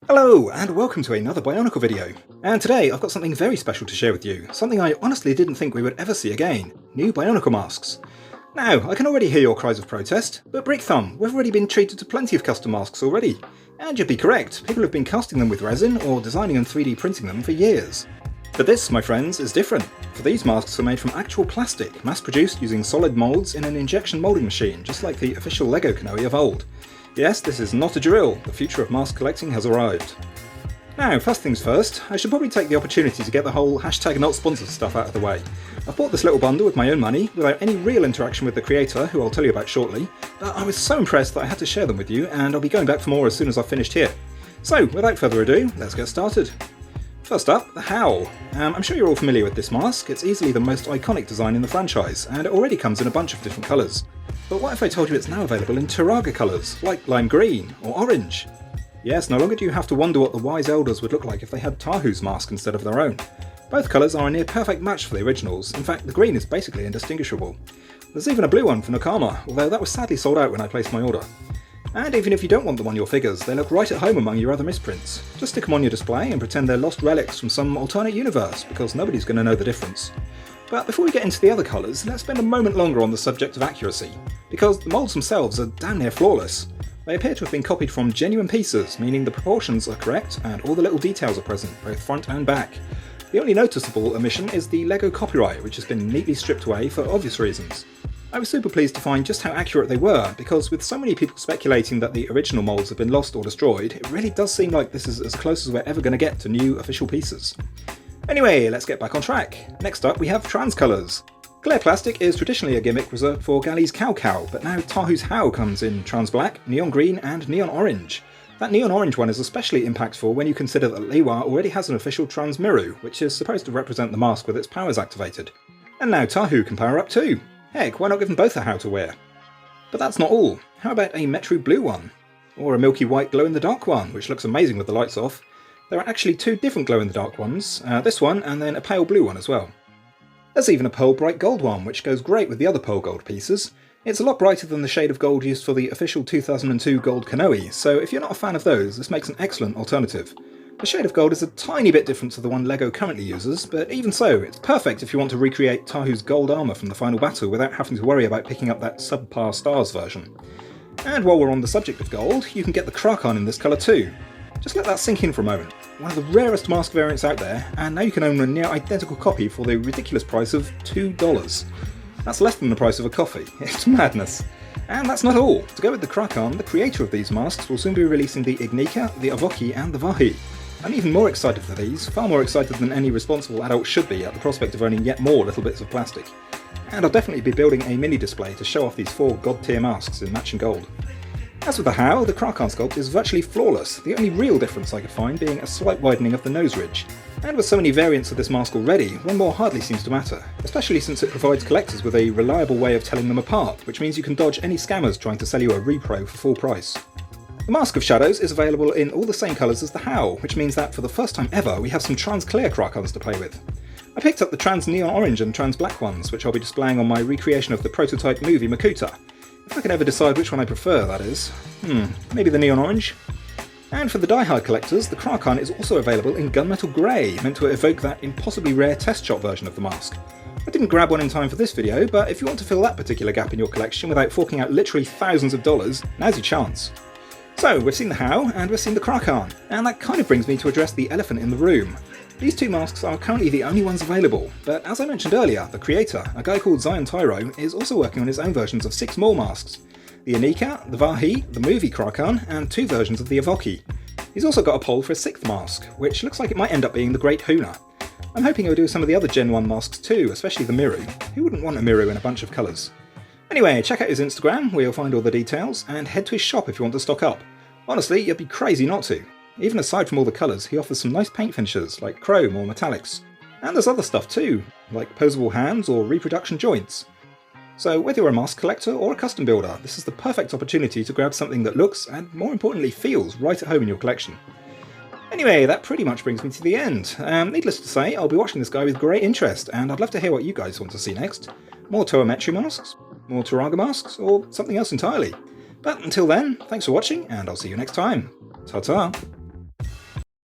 Hello, and welcome to another Bionicle video. And today I've got something very special to share with you, something I honestly didn't think we would ever see again: new Bionicle masks. Now, I can already hear your cries of protest, but Brick Thumb, we've already been treated to plenty of custom masks already. And you'd be correct, people have been casting them with resin or designing and 3D printing them for years. But this, my friends, is different, for these masks are made from actual plastic, mass-produced using solid moulds in an injection moulding machine, just like the official LEGO Kanohi of old. Yes, this is not a drill, the future of mask collecting has arrived. Now, first things first, I should probably take the opportunity to get the whole #NotSponsored stuff out of the way. I've bought this little bundle with my own money, without any real interaction with the creator, who I'll tell you about shortly, but I was so impressed that I had to share them with you, and I'll be going back for more as soon as I've finished here. So, without further ado, let's get started. First up, the Howl. I'm sure you're all familiar with this mask, it's easily the most iconic design in the franchise, and it already comes in a bunch of different colours. But what if I told you it's now available in Turaga colours, like lime green or orange? Yes, no longer do you have to wonder what the wise elders would look like if they had Tahu's mask instead of their own. Both colours are a near perfect match for the originals, in fact the green is basically indistinguishable. There's even a blue one for Nakama, although that was sadly sold out when I placed my order. And even if you don't want them on your figures, they look right at home among your other misprints. Just stick them on your display and pretend they're lost relics from some alternate universe, because nobody's going to know the difference. But before we get into the other colours, let's spend a moment longer on the subject of accuracy, because the moulds themselves are damn near flawless. They appear to have been copied from genuine pieces, meaning the proportions are correct and all the little details are present, both front and back. The only noticeable omission is the LEGO copyright, which has been neatly stripped away for obvious reasons. I was super pleased to find just how accurate they were, because with so many people speculating that the original moulds have been lost or destroyed, it really does seem like this is as close as we're ever going to get to new official pieces. Anyway, let's get back on track. Next up we have trans colours. Clear plastic is traditionally a gimmick reserved for Galley's Cow, but now Tahu's Howl comes in trans black, neon green and neon orange. That neon orange one is especially impactful when you consider that Liwa already has an official trans Miru, which is supposed to represent the mask with its powers activated. And now Tahu can power up too. Heck, why not give them both a How to wear? But that's not all. How about a Metru blue one? Or a milky white glow-in-the-dark one, which looks amazing with the lights off. There are actually two different glow-in-the-dark ones, this one and then a pale blue one as well. There's even a pearl bright gold one, which goes great with the other pearl gold pieces. It's a lot brighter than the shade of gold used for the official 2002 gold Kanohi, so if you're not a fan of those, this makes an excellent alternative. The shade of gold is a tiny bit different to the one LEGO currently uses, but even so, it's perfect if you want to recreate Tahu's gold armour from the final battle without having to worry about picking up that subpar stars version. And while we're on the subject of gold, you can get the Krakan in this colour too. Just let that sink in for a moment. One of the rarest mask variants out there, and now you can own a near identical copy for the ridiculous price of $2. That's less than the price of a coffee. It's madness. And that's not all. To go with the Krakan, the creator of these masks will soon be releasing the Ignika, the Avoki and the Vahi. I'm even more excited for these, far more excited than any responsible adult should be at the prospect of owning yet more little bits of plastic. And I'll definitely be building a mini display to show off these 4 god tier masks in matching gold. As with the Howl, the Krakan sculpt is virtually flawless, the only real difference I could find being a slight widening of the nose ridge. And with so many variants of this mask already, one more hardly seems to matter, especially since it provides collectors with a reliable way of telling them apart, which means you can dodge any scammers trying to sell you a repro for full price. The Mask of Shadows is available in all the same colours as the Howl, which means that for the first time ever we have some trans clear Krakans to play with. I picked up the trans neon orange and trans black ones, which I'll be displaying on my recreation of the prototype movie Makuta. If I can ever decide which one I prefer, that is. Maybe the neon orange? And for the die-hard collectors, the Krakan is also available in gunmetal grey, meant to evoke that impossibly rare test shot version of the mask. I didn't grab one in time for this video, but if you want to fill that particular gap in your collection without forking out literally thousands of dollars, now's your chance. So, we've seen the Howl, and we've seen the Krakan, and that kind of brings me to address the elephant in the room. These two masks are currently the only ones available, but as I mentioned earlier, the creator, a guy called Zion Tyro, is also working on his own versions of 6 more masks. The Ignika, the Vahi, the movie Krakan, and 2 versions of the Avoki. He's also got a poll for a 6th mask, which looks like it might end up being the Great Huna. I'm hoping he'll do some of the other Gen 1 masks too, especially the Miru. Who wouldn't want a Miru in a bunch of colours? Anyway, check out his Instagram, where you'll find all the details, and head to his shop if you want to stock up. Honestly, you'd be crazy not to. Even aside from all the colours, he offers some nice paint finishes, like chrome or metallics. And there's other stuff too, like posable hands or reproduction joints. So whether you're a mask collector or a custom builder, this is the perfect opportunity to grab something that looks, and more importantly feels, right at home in your collection. Anyway, that pretty much brings me to the end. Needless to say, I'll be watching this guy with great interest, and I'd love to hear what you guys want to see next. More Toa Metru masks? More Turaga masks? Or something else entirely? But until then, thanks for watching, and I'll see you next time. Ta-ta!